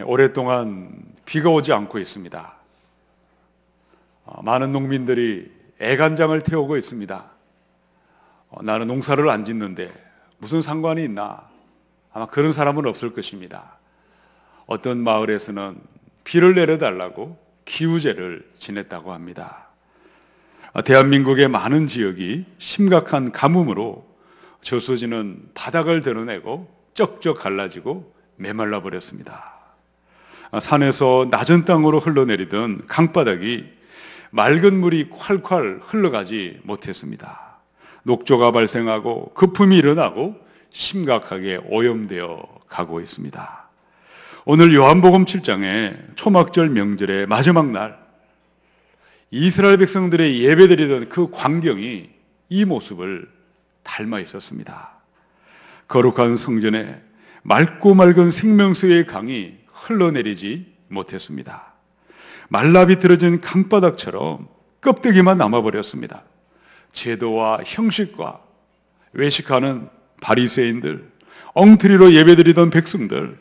오랫동안 비가 오지 않고 있습니다. 많은 농민들이 애간장을 태우고 있습니다. 나는 농사를 안 짓는데 무슨 상관이 있나? 아마 그런 사람은 없을 것입니다. 어떤 마을에서는 비를 내려달라고 기우제를 지냈다고 합니다. 대한민국의 많은 지역이 심각한 가뭄으로 저수지는 바닥을 드러내고 쩍쩍 갈라지고 메말라 버렸습니다. 산에서 낮은 땅으로 흘러내리던 강바닥이 맑은 물이 콸콸 흘러가지 못했습니다. 녹조가 발생하고 거품이 일어나고 심각하게 오염되어 가고 있습니다. 오늘 요한복음 7장에 초막절 명절의 마지막 날 이스라엘 백성들의 예배드리던 그 광경이 이 모습을 닮아 있었습니다. 거룩한 성전에 맑고 맑은 생명수의 강이 흘러내리지 못했습니다. 말라 비틀어진 강바닥처럼 껍데기만 남아버렸습니다. 제도와 형식과 외식하는 바리새인들, 엉터리로 예배드리던 백성들,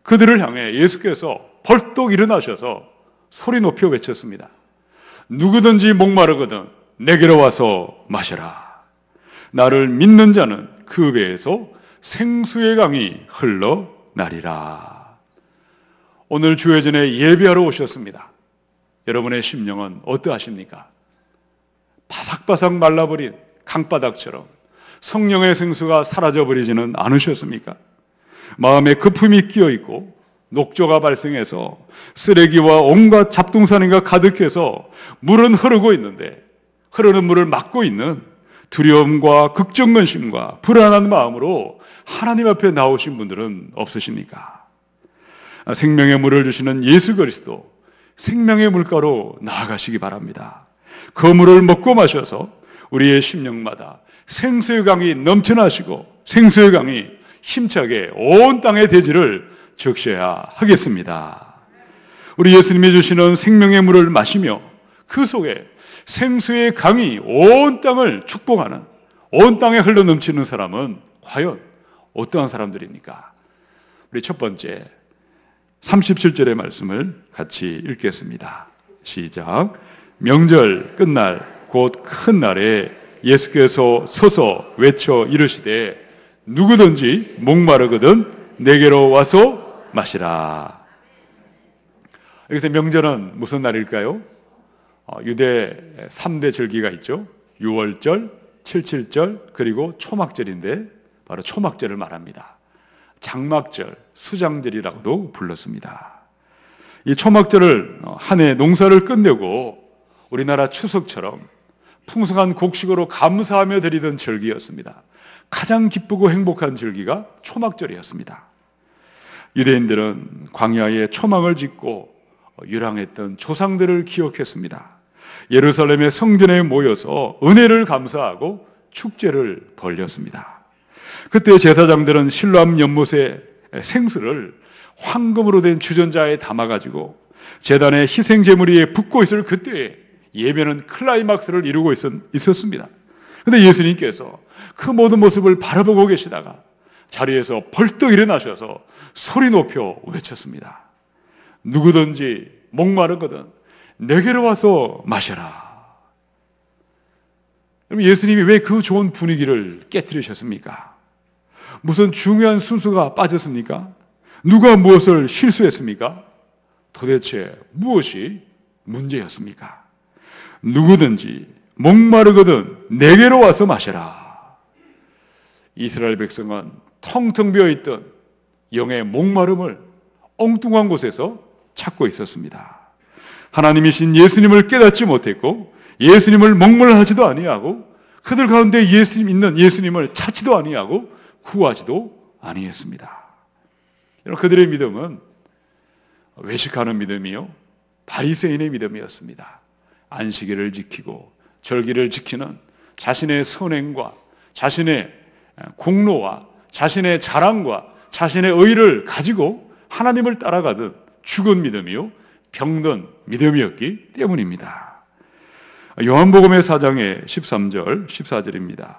그들을 향해 예수께서 벌떡 일어나셔서 소리 높여 외쳤습니다. 누구든지 목마르거든 내게로 와서 마셔라. 나를 믿는 자는 그 배에서 생수의 강이 흘러나리라. 오늘 주회전에 예배하러 오셨습니다. 여러분의 심령은 어떠하십니까? 바삭바삭 말라버린 강바닥처럼 성령의 생수가 사라져버리지는 않으셨습니까? 마음에 거품이 끼어있고 녹조가 발생해서 쓰레기와 온갖 잡동사니가 가득해서 물은 흐르고 있는데 흐르는 물을 막고 있는 두려움과 걱정근심과 불안한 마음으로 하나님 앞에 나오신 분들은 없으십니까? 생명의 물을 주시는 예수 그리스도, 생명의 물가로 나아가시기 바랍니다. 그 물을 먹고 마셔서 우리의 심령마다 생수의 강이 넘쳐나시고 생수의 강이 힘차게 온 땅의 대지를 적셔야 하겠습니다. 우리 예수님이 주시는 생명의 물을 마시며 그 속에 생수의 강이 온 땅을 축복하는, 온 땅에 흘러넘치는 사람은 과연 어떠한 사람들입니까? 우리 첫 번째 37절의 말씀을 같이 읽겠습니다. 시작. 명절 끝날 곧 큰 날에 예수께서 서서 외쳐 이르시되 누구든지 목마르거든 내게로 와서 마시라. 여기서 명절은 무슨 날일까요? 유대 3대 절기가 있죠. 유월절, 칠칠절, 그리고 초막절인데 바로 초막절을 말합니다. 장막절, 수장절이라고도 불렀습니다. 이 초막절을 한 해 농사를 끝내고 우리나라 추석처럼 풍성한 곡식으로 감사하며 드리던 절기였습니다. 가장 기쁘고 행복한 절기가 초막절이었습니다. 유대인들은 광야에 초막을 짓고 유랑했던 조상들을 기억했습니다. 예루살렘의 성전에 모여서 은혜를 감사하고 축제를 벌였습니다. 그때 제사장들은 실로암 연못의 생수를 황금으로 된 주전자에 담아가지고 제단의 희생제물 위에 붓고 있을 그때에 예배는 클라이막스를 이루고 있었습니다. 그런데 예수님께서 그 모든 모습을 바라보고 계시다가 자리에서 벌떡 일어나셔서 소리 높여 외쳤습니다. 누구든지 목마르거든 내게로 와서 마셔라. 그럼 예수님이 왜 그 좋은 분위기를 깨뜨리셨습니까? 무슨 중요한 순서가 빠졌습니까? 누가 무엇을 실수했습니까? 도대체 무엇이 문제였습니까? 누구든지 목마르거든 내게로 와서 마셔라. 이스라엘 백성은 텅텅 비어있던 영의 목마름을 엉뚱한 곳에서 찾고 있었습니다. 하나님이신 예수님을 깨닫지 못했고 예수님을 목말라하지도 아니하고 그들 가운데 예수님을 찾지도 아니하고 구하지도 아니했습니다. 여러분, 그들의 믿음은 외식하는 믿음이요 바리새인의 믿음이었습니다. 안식일을 지키고 절기를 지키는 자신의 선행과 자신의 공로와 자신의 자랑과 자신의 의를 가지고 하나님을 따라가던 죽은 믿음이요 병든 믿음이었기 때문입니다. 요한복음의 4장의 13절 14절입니다.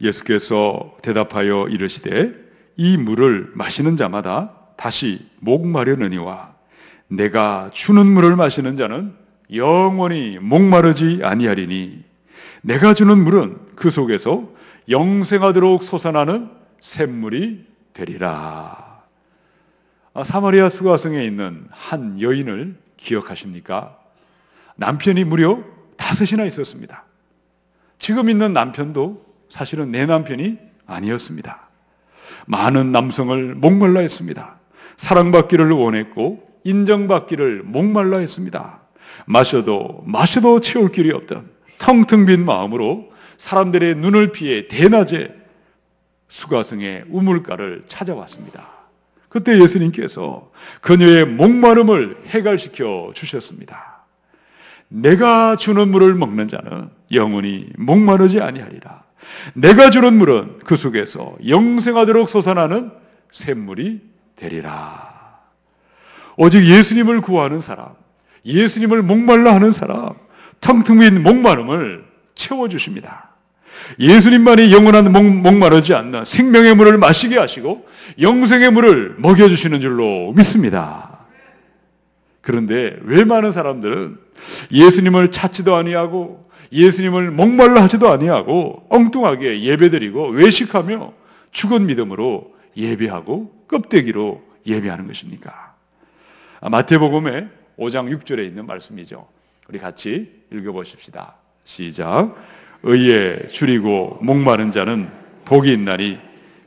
예수께서 대답하여 이르시되 이 물을 마시는 자마다 다시 목마르느니와 내가 주는 물을 마시는 자는 영원히 목마르지 아니하리니 내가 주는 물은 그 속에서 영생하도록 솟아나는 샘물이 되리라. 사마리아 수가성에 있는 한 여인을 기억하십니까? 남편이 무려 5이나 있었습니다. 지금 있는 남편도 사실은 내 남편이 아니었습니다. 많은 남성을 목말라 했습니다. 사랑받기를 원했고 인정받기를 목말라 했습니다. 마셔도 채울 길이 없던 텅텅 빈 마음으로 사람들의 눈을 피해 대낮에 수가성의 우물가를 찾아왔습니다. 그때 예수님께서 그녀의 목마름을 해결시켜 주셨습니다. 내가 주는 물을 먹는 자는 영원히 목마르지 아니하리라. 내가 주는 물은 그 속에서 영생하도록 솟아나는 샘물이 되리라. 오직 예수님을 구하는 사람, 예수님을 목말라 하는 사람, 텅텅 빈 목마름을 채워주십니다. 예수님만이 영원한 목마르지 않는 생명의 물을 마시게 하시고 영생의 물을 먹여주시는 줄로 믿습니다. 그런데 왜 많은 사람들은 예수님을 찾지도 아니하고 예수님을 목말라 하지도 아니하고 엉뚱하게 예배드리고 외식하며 죽은 믿음으로 예배하고 껍데기로 예배하는 것입니까? 마태복음의 5장 6절에 있는 말씀이죠. 우리 같이 읽어보십시다. 시작. 의에 줄이고 목마른 자는 복이 있나니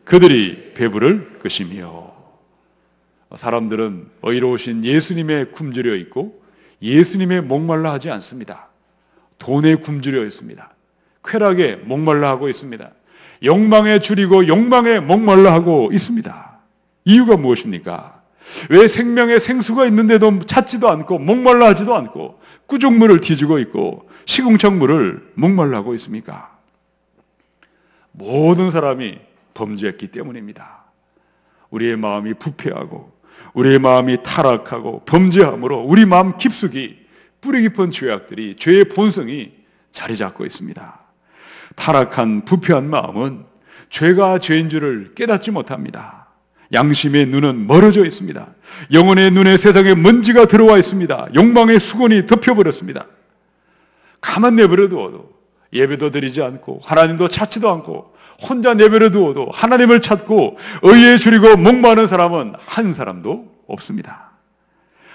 그들이 배부를 것이며. 사람들은 의로우신 예수님에 굶주려 있고 예수님의 목말라 하지 않습니다. 돈에 굶주려 있습니다. 쾌락에 목말라 하고 있습니다. 욕망에 줄이고 욕망에 목말라 하고 있습니다. 이유가 무엇입니까? 왜 생명의 생수가 있는데도 찾지도 않고 목말라 하지도 않고 꾸중물을 뒤지고 있고 시궁창물을 목말라 하고 있습니까? 모든 사람이 범죄했기 때문입니다. 우리의 마음이 부패하고 우리의 마음이 타락하고 범죄함으로 우리 마음 깊숙이 뿌리 깊은 죄악들이, 죄의 본성이 자리 잡고 있습니다. 타락한 부패한 마음은 죄가 죄인 줄을 깨닫지 못합니다. 양심의 눈은 멀어져 있습니다. 영혼의 눈에 세상에 먼지가 들어와 있습니다. 욕망의 수건이 덮여버렸습니다. 가만 내버려 두어도 예배도 드리지 않고 하나님도 찾지도 않고 혼자 내버려 두어도 하나님을 찾고 의에 줄이고 목마른 사람은 한 사람도 없습니다.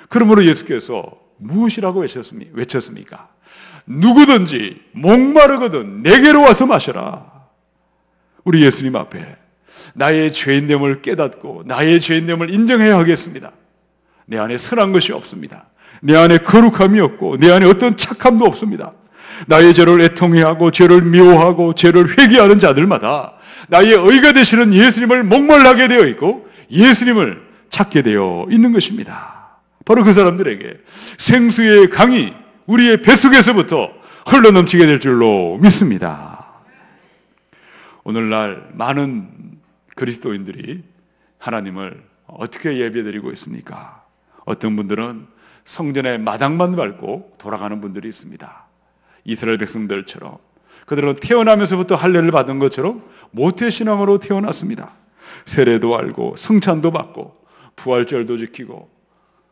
그러므로 예수께서 무엇이라고 외쳤습니까? 누구든지 목마르거든 내게로 와서 마셔라. 우리 예수님 앞에 나의 죄인됨을 깨닫고 나의 죄인됨을 인정해야 하겠습니다. 내 안에 선한 것이 없습니다. 내 안에 거룩함이 없고 내 안에 어떤 착함도 없습니다. 나의 죄를 애통해하고 죄를 미워하고 죄를 회개하는 자들마다 나의 의가 되시는 예수님을 목말라게 되어 있고 예수님을 찾게 되어 있는 것입니다. 바로 그 사람들에게 생수의 강이 우리의 뱃속에서부터 흘러넘치게 될 줄로 믿습니다. 오늘날 많은 그리스도인들이 하나님을 어떻게 예배드리고 있습니까? 어떤 분들은 성전의 마당만 밟고 돌아가는 분들이 있습니다. 이스라엘 백성들처럼 그들은 태어나면서부터 할례를 받은 것처럼 모태신앙으로 태어났습니다. 세례도 알고 성찬도 받고 부활절도 지키고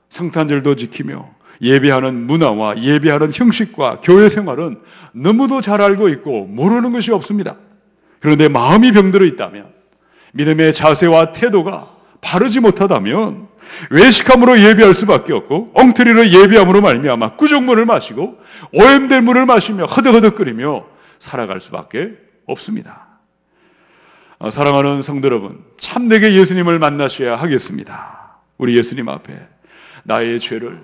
성탄절도 지키며 예배하는 문화와 예배하는 형식과 교회 생활은 너무도 잘 알고 있고 모르는 것이 없습니다. 그런데 마음이 병들어 있다면, 믿음의 자세와 태도가 바르지 못하다면 외식함으로 예배할 수밖에 없고 엉터리로 예배함으로 말미암아 꾸중물을 마시고 오염된 물을 마시며 허덕허덕거리며 살아갈 수밖에 없습니다. 사랑하는 성도 여러분, 참되게 예수님을 만나셔야 하겠습니다. 우리 예수님 앞에 나의 죄를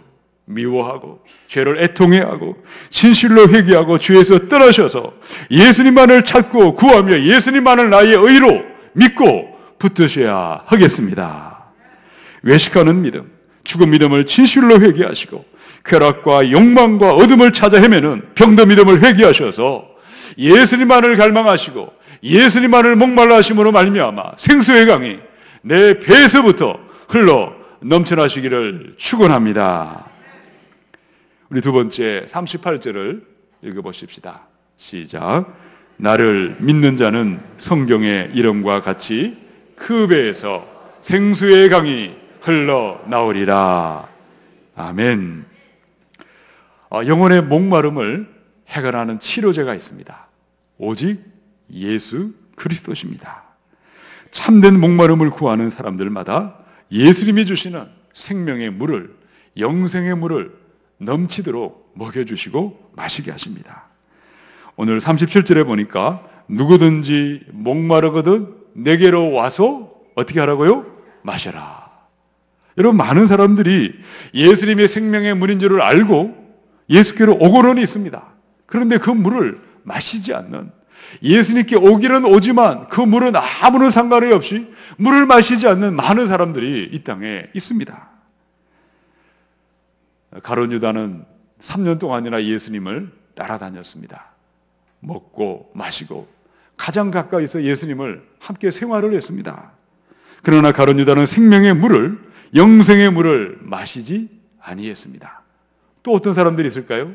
미워하고 죄를 애통해하고 진실로 회개하고 죄에서 떠나셔서 예수님만을 찾고 구하며 예수님만을 나의 의로 믿고 붙으셔야 하겠습니다. 외식하는 믿음, 죽은 믿음을 진실로 회개하시고 쾌락과 욕망과 어둠을 찾아 헤매는 병든 믿음을 회개하셔서 예수님만을 갈망하시고 예수님만을 목말라 하심으로 말미암아 생수의 강이 내 배에서부터 흘러 넘쳐나시기를 축원합니다. 우리 두 번째 38절을 읽어보십시다. 시작. 나를 믿는 자는 성경의 이름과 같이 그 배에서 생수의 강이 흘러나오리라. 아멘. 영혼의 목마름을 해결하는 치료제가 있습니다. 오직 예수 그리스도십니다. 참된 목마름을 구하는 사람들마다 예수님이 주시는 생명의 물을, 영생의 물을 넘치도록 먹여주시고 마시게 하십니다. 오늘 37절에 보니까 누구든지 목마르거든 내게로 와서 어떻게 하라고요? 마셔라. 여러분, 많은 사람들이 예수님의 생명의 물인 줄을 알고 예수께로 오고는 있습니다. 그런데 그 물을 마시지 않는, 예수님께 오기는 오지만 그 물은 아무런 상관이 없이 물을 마시지 않는 많은 사람들이 이 땅에 있습니다. 가룟 유다는 3년 동안이나 예수님을 따라다녔습니다. 먹고 마시고 가장 가까이서 예수님을 함께 생활을 했습니다. 그러나 가룟 유다는 생명의 물을, 영생의 물을 마시지 아니했습니다. 또 어떤 사람들이 있을까요?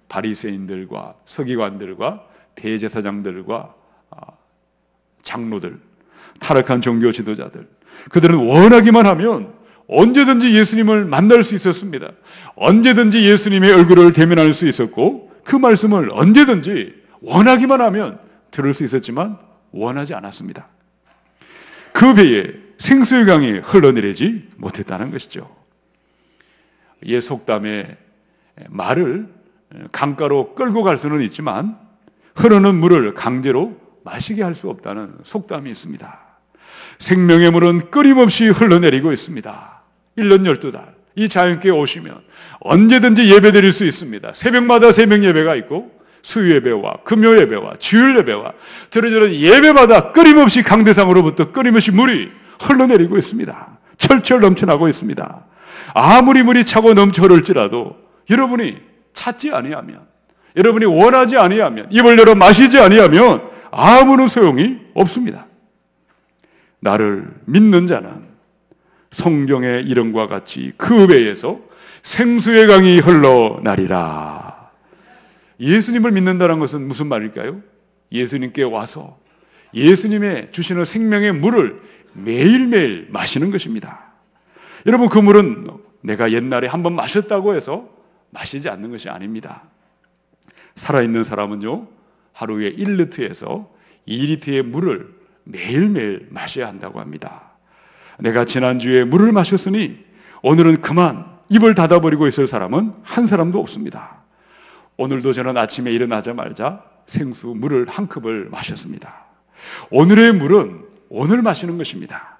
바리새인들과 서기관들과 대제사장들과 장로들, 타락한 종교 지도자들, 그들은 원하기만 하면 언제든지 예수님을 만날 수 있었습니다. 언제든지 예수님의 얼굴을 대면할 수 있었고 그 말씀을 언제든지 원하기만 하면 들을 수 있었지만 원하지 않았습니다. 그 배에 생수의 강이 흘러내리지 못했다는 것이죠. 옛 속담에 말을 강가로 끌고 갈 수는 있지만 흐르는 물을 강제로 마시게 할 수 없다는 속담이 있습니다. 생명의 물은 끊임없이 흘러내리고 있습니다. 1년 12달 이 자연께 오시면 언제든지 예배 드릴 수 있습니다. 새벽마다 새벽 예배가 있고 수요 예배와 금요 예배와 주일 예배와 저런 예배마다 끊임없이 강대상으로부터 끊임없이 물이 흘러내리고 있습니다. 철철 넘쳐나고 있습니다. 아무리 물이 차고 넘쳐 흐를지라도 여러분이 찾지 아니하면, 여러분이 원하지 아니하면, 입을 열어 마시지 아니하면 아무런 소용이 없습니다. 나를 믿는 자는 성경의 이름과 같이 그 배에서 생수의 강이 흘러나리라. 예수님을 믿는다는 것은 무슨 말일까요? 예수님께 와서 예수님의 주시는 생명의 물을 매일매일 마시는 것입니다. 여러분, 그 물은 내가 옛날에 한번 마셨다고 해서 마시지 않는 것이 아닙니다. 살아있는 사람은요, 하루에 1리터에서 2리터의 물을 매일매일 마셔야 한다고 합니다. 내가 지난주에 물을 마셨으니 오늘은 그만 입을 닫아버리고 있을 사람은 한 사람도 없습니다. 오늘도 저는 아침에 일어나자마자 생수 물을 한 컵을 마셨습니다. 오늘의 물은 오늘 마시는 것입니다.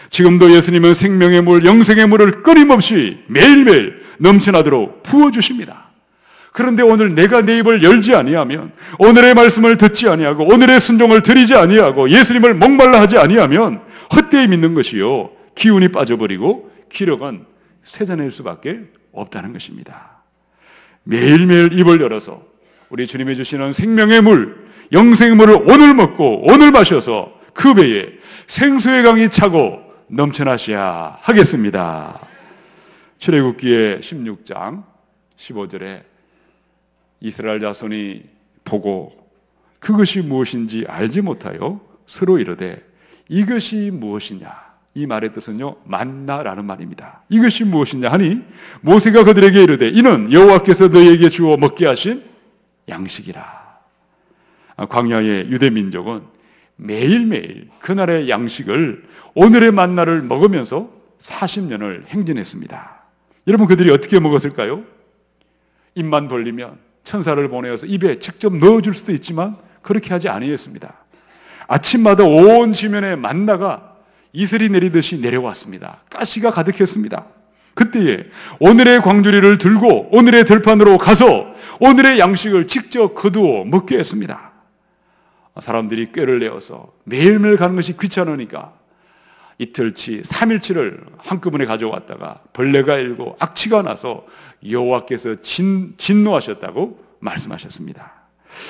지금도 예수님은 생명의 물, 영생의 물을 끊임없이 매일매일 넘쳐나도록 부어주십니다. 그런데 오늘 내가 내 입을 열지 아니하면, 오늘의 말씀을 듣지 아니하고 오늘의 순종을 드리지 아니하고 예수님을 목말라 하지 아니하면 헛되이 믿는 것이요, 기운이 빠져버리고 기력은 쇠잔해질 수밖에 없다는 것입니다. 매일매일 입을 열어서 우리 주님이 주시는 생명의 물, 영생의 물을 오늘 먹고 오늘 마셔서 그 배에 생수의 강이 차고 넘쳐나셔야 하겠습니다. 출애굽기의 16장 15절에 이스라엘 자손이 보고 그것이 무엇인지 알지 못하여 서로 이르되 이것이 무엇이냐. 이 말의 뜻은요, 만나라는 말입니다. 이것이 무엇이냐 하니 모세가 그들에게 이르되 이는 여호와께서 너희에게 주어 먹게 하신 양식이라. 광야의 유대 민족은 매일매일 그날의 양식을, 오늘의 만나를 먹으면서 40년을 행진했습니다. 여러분, 그들이 어떻게 먹었을까요? 입만 벌리면 천사를 보내어서 입에 직접 넣어줄 수도 있지만 그렇게 하지 아니했습니다. 아침마다 온 지면에 만나가 이슬이 내리듯이 내려왔습니다. 가시가 가득했습니다. 그때에 오늘의 광주리를 들고 오늘의 들판으로 가서 오늘의 양식을 직접 거두어 먹게 했습니다. 사람들이 꾀를 내어서 매일매일 가는 것이 귀찮으니까 이틀치, 3일치를 한꺼번에 가져왔다가 벌레가 일고 악취가 나서 여호와께서 진노하셨다고 말씀하셨습니다.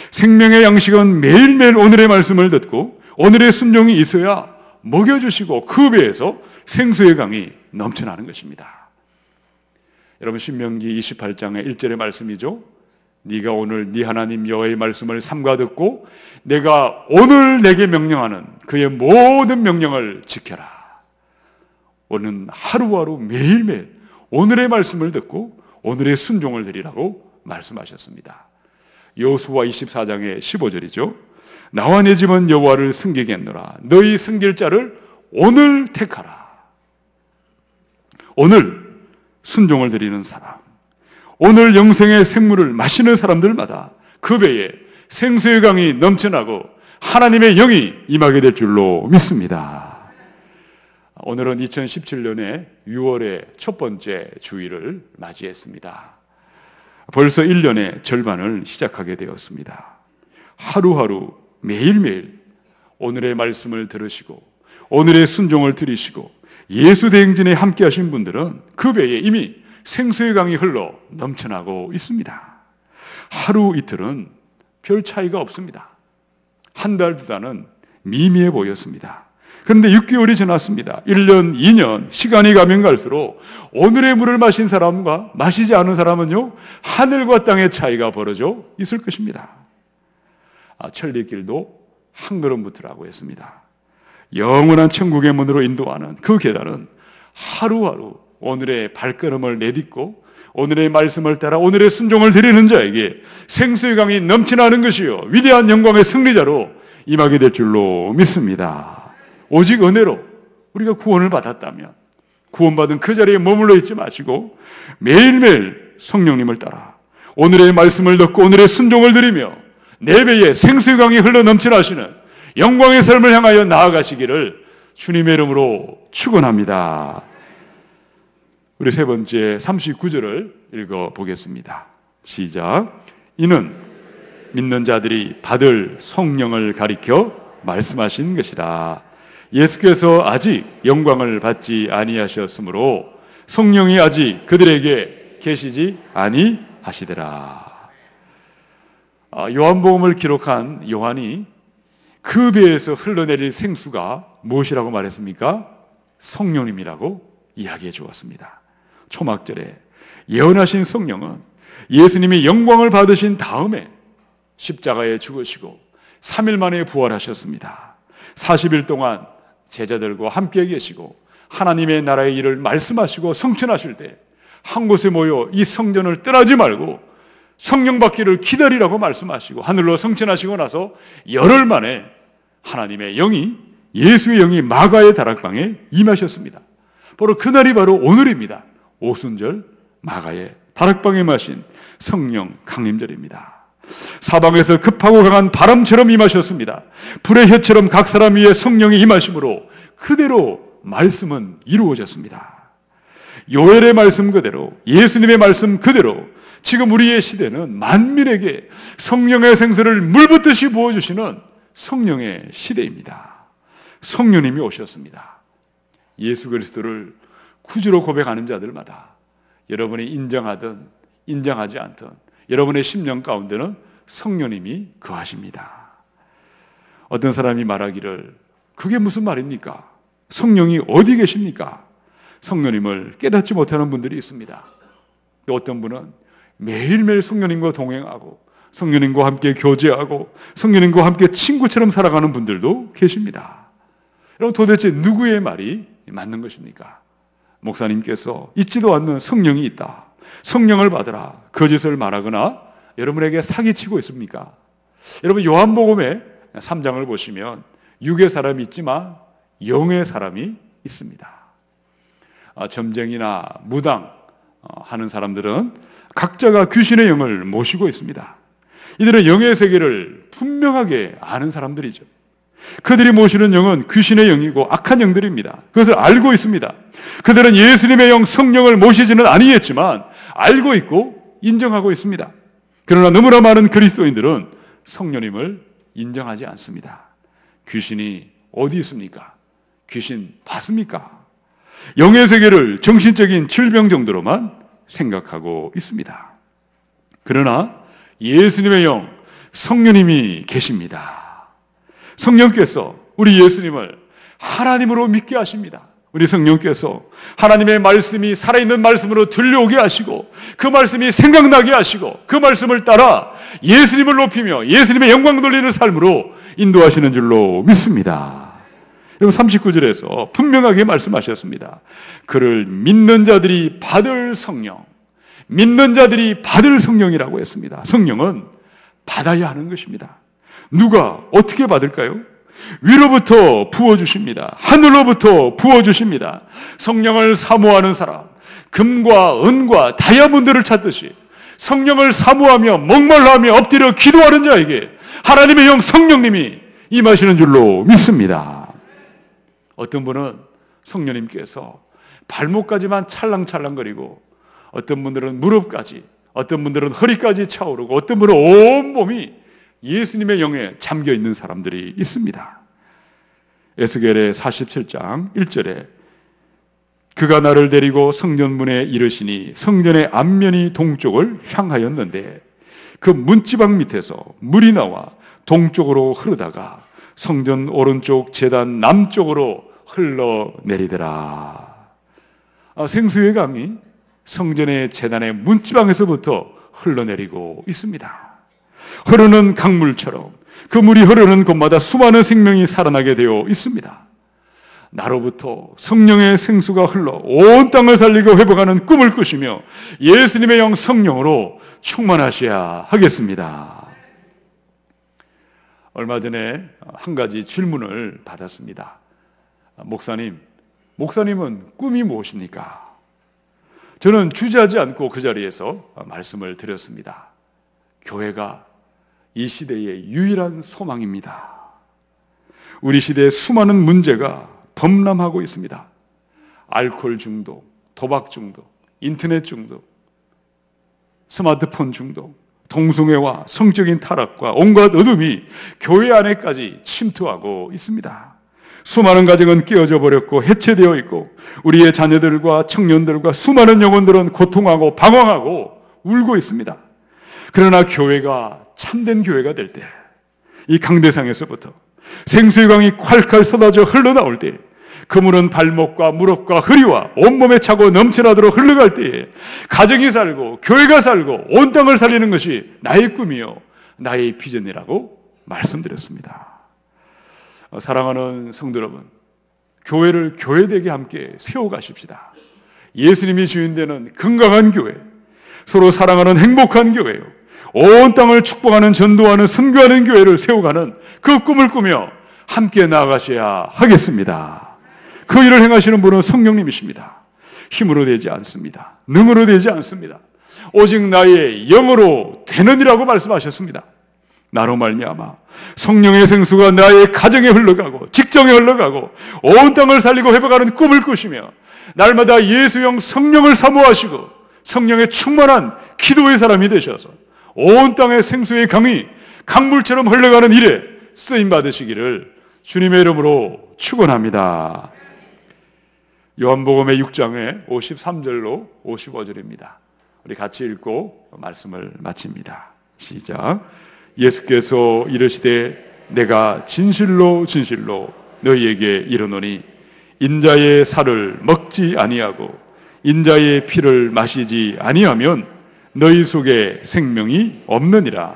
생명의 양식은 매일매일 오늘의 말씀을 듣고 오늘의 순종이 있어야 먹여주시고 그 배에서 생수의 강이 넘쳐나는 것입니다. 여러분, 신명기 28장의 1절의 말씀이죠. 네가 오늘 네 하나님 여호와의 말씀을 삼가 듣고 내가 오늘 내게 명령하는 그의 모든 명령을 지켜라. 오늘 하루하루 매일매일 오늘의 말씀을 듣고 오늘의 순종을 드리라고 말씀하셨습니다. 여호수아 24장의 15절이죠. 나와 내 집은 여호와를 섬기겠노라. 너희 섬길 자를 오늘 택하라. 오늘 순종을 드리는 사람, 오늘 영생의 생물을 마시는 사람들마다 그 배에 생수의 강이 넘쳐나고 하나님의 영이 임하게 될 줄로 믿습니다. 오늘은 2017년의 6월의 첫 번째 주일을 맞이했습니다. 벌써 1년의 절반을 시작하게 되었습니다. 하루하루 매일매일 오늘의 말씀을 들으시고 오늘의 순종을 들으시고 예수 대행진에 함께 하신 분들은 그 배에 이미 생수의 강이 흘러 넘쳐나고 있습니다. 하루 이틀은 별 차이가 없습니다. 한 달, 두 달은 미미해 보였습니다. 그런데 6개월이 지났습니다. 1년, 2년, 시간이 가면 갈수록 오늘의 물을 마신 사람과 마시지 않은 사람은요, 하늘과 땅의 차이가 벌어져 있을 것입니다. 천리길도 한 걸음부터라고 했습니다. 영원한 천국의 문으로 인도하는 그 계단은 하루하루 오늘의 발걸음을 내딛고 오늘의 말씀을 따라 오늘의 순종을 드리는 자에게 생수의 강이 넘쳐나는 것이요 위대한 영광의 승리자로 임하게 될 줄로 믿습니다. 오직 은혜로 우리가 구원을 받았다면 구원받은 그 자리에 머물러 있지 마시고 매일매일 성령님을 따라 오늘의 말씀을 듣고 오늘의 순종을 드리며 내 배에 생수의 강이 흘러 넘쳐나시는 영광의 삶을 향하여 나아가시기를 주님의 이름으로 축원합니다. 우리 세 번째 39절을 읽어보겠습니다. 시작. 이는 믿는 자들이 받을 성령을 가리켜 말씀하신 것이라. 예수께서 아직 영광을 받지 아니하셨으므로 성령이 아직 그들에게 계시지 아니하시더라. 요한복음을 기록한 요한이 그 배에서 흘러내릴 생수가 무엇이라고 말했습니까? 성령님이라고 이야기해 주었습니다. 초막절에 예언하신 성령은 예수님이 영광을 받으신 다음에 십자가에 죽으시고 3일 만에 부활하셨습니다. 40일 동안 제자들과 함께 계시고 하나님의 나라의 일을 말씀하시고 성천하실 때 한 곳에 모여 이 성전을 떠나지 말고 성령 받기를 기다리라고 말씀하시고 하늘로 성천하시고 나서 열흘 만에 하나님의 영이 예수의 영이 마가의 다락방에 임하셨습니다. 바로 그날이 바로 오늘입니다. 오순절 마가의 다락방에 마신 성령 강림절입니다. 사방에서 급하고 강한 바람처럼 임하셨습니다. 불의 혀처럼 각 사람 위에 성령이 임하심으로 그대로 말씀은 이루어졌습니다. 요엘의 말씀 그대로 예수님의 말씀 그대로 지금 우리의 시대는 만민에게 성령의 생수를 물붓듯이 부어주시는 성령의 시대입니다. 성령님이 오셨습니다. 예수 그리스도를 구주로 고백하는 자들마다 여러분이 인정하든 인정하지 않든 여러분의 심령 가운데는 성령님이 거하십니다. 어떤 사람이 말하기를 그게 무슨 말입니까? 성령이 어디 계십니까? 성령님을 깨닫지 못하는 분들이 있습니다. 또 어떤 분은 매일매일 성령님과 동행하고 성령님과 함께 교제하고 성령님과 함께 친구처럼 살아가는 분들도 계십니다. 여러분 도대체 누구의 말이 맞는 것입니까? 목사님께서 있지도 않는 성령이 있다. 성령을 받으라. 거짓을 말하거나 여러분에게 사기치고 있습니까? 여러분 요한복음의 3장을 보시면 육의 사람이 있지만 영의 사람이 있습니다. 점쟁이나 무당 하는 사람들은 각자가 귀신의 영을 모시고 있습니다. 이들은 영의 세계를 분명하게 아는 사람들이죠. 그들이 모시는 영은 귀신의 영이고 악한 영들입니다. 그것을 알고 있습니다. 그들은 예수님의 영 성령을 모시지는 아니했지만 알고 있고 인정하고 있습니다. 그러나 너무나 많은 그리스도인들은 성령님을 인정하지 않습니다. 귀신이 어디 있습니까? 귀신 봤습니까? 영의 세계를 정신적인 질병 정도로만 생각하고 있습니다. 그러나 예수님의 영, 성령님이 계십니다. 성령께서 우리 예수님을 하나님으로 믿게 하십니다. 우리 성령께서 하나님의 말씀이 살아있는 말씀으로 들려오게 하시고 그 말씀이 생각나게 하시고 그 말씀을 따라 예수님을 높이며 예수님의 영광 돌리는 삶으로 인도하시는 줄로 믿습니다. 여러분 39절에서 분명하게 말씀하셨습니다. 그를 믿는 자들이 받을 성령, 믿는 자들이 받을 성령이라고 했습니다. 성령은 받아야 하는 것입니다. 누가 어떻게 받을까요? 위로부터 부어주십니다. 하늘로부터 부어주십니다. 성령을 사모하는 사람, 금과 은과 다이아몬드를 찾듯이 성령을 사모하며 목말라하며 엎드려 기도하는 자에게 하나님의 영 성령님이 임하시는 줄로 믿습니다. 어떤 분은 성령님께서 발목까지만 찰랑찰랑거리고, 어떤 분들은 무릎까지, 어떤 분들은 허리까지 차오르고, 어떤 분은 온몸이 예수님의 영에 잠겨 있는 사람들이 있습니다. 에스겔의 47장 1절에 그가 나를 데리고 성전문에 이르시니 성전의 앞면이 동쪽을 향하였는데 그 문지방 밑에서 물이 나와 동쪽으로 흐르다가 성전 오른쪽 제단 남쪽으로 흘러내리더라. 생수의 강이 성전의 제단의 문지방에서부터 흘러내리고 있습니다. 흐르는 강물처럼 그 물이 흐르는 곳마다 수많은 생명이 살아나게 되어 있습니다. 나로부터 성령의 생수가 흘러 온 땅을 살리고 회복하는 꿈을 꾸시며 예수님의 영 성령으로 충만하셔야 하겠습니다. 얼마 전에 한 가지 질문을 받았습니다. 목사님은 꿈이 무엇입니까? 저는 주저하지 않고 그 자리에서 말씀을 드렸습니다. 교회가 이 시대의 유일한 소망입니다. 우리 시대의 수많은 문제가 범람하고 있습니다. 알코올 중독, 도박 중독, 인터넷 중독, 스마트폰 중독, 동성애와 성적인 타락과 온갖 어둠이 교회 안에까지 침투하고 있습니다. 수많은 가정은 깨어져 버렸고 해체되어 있고, 우리의 자녀들과 청년들과 수많은 영혼들은 고통하고 방황하고 울고 있습니다. 그러나 교회가 참된 교회가 될 때, 이 강대상에서부터 생수의 강이 콸콸 쏟아져 흘러나올 때, 그 물은 발목과 무릎과 허리와 온몸에 차고 넘쳐나도록 흘러갈 때에 가정이 살고 교회가 살고 온 땅을 살리는 것이 나의 꿈이요 나의 비전이라고 말씀드렸습니다. 사랑하는 성도 여러분, 교회를 교회되게 함께 세워가십시다. 예수님이 주인 되는 건강한 교회, 서로 사랑하는 행복한 교회요, 온 땅을 축복하는 전도하는 선교하는 교회를 세워가는 그 꿈을 꾸며 함께 나아가셔야 하겠습니다. 그 일을 행하시는 분은 성령님이십니다. 힘으로 되지 않습니다. 능으로 되지 않습니다. 오직 나의 영으로 되느니라고 말씀하셨습니다. 나로 말미암아 성령의 생수가 나의 가정에 흘러가고 직장에 흘러가고 온 땅을 살리고 회복하는 꿈을 꾸시며 날마다 예수영 성령을 사모하시고 성령의 충만한 기도의 사람이 되셔서 온 땅의 생수의 강이 강물처럼 흘러가는 일에 쓰임 받으시기를 주님의 이름으로 축원합니다. 요한복음의 6장의 53절로 55절입니다. 우리 같이 읽고 말씀을 마칩니다. 시작. 예수께서 이르시되 내가 진실로 진실로 너희에게 이르노니 인자의 살을 먹지 아니하고 인자의 피를 마시지 아니하면 너희 속에 생명이 없느니라.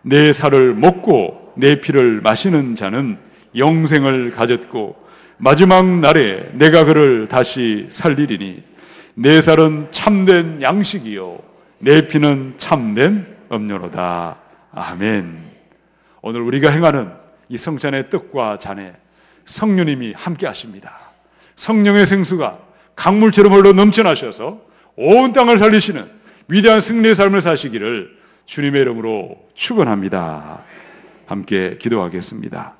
내 살을 먹고 내 피를 마시는 자는 영생을 가졌고 마지막 날에 내가 그를 다시 살리리니 내 살은 참된 양식이요 내 피는 참된 음료로다. 아멘. 오늘 우리가 행하는 이 성찬의 떡과 잔에 성령님이 함께 하십니다. 성령의 생수가 강물처럼 흘러 넘쳐나셔서 온 땅을 살리시는 위대한 승리의 삶을 사시기를 주님의 이름으로 축원합니다. 함께 기도하겠습니다.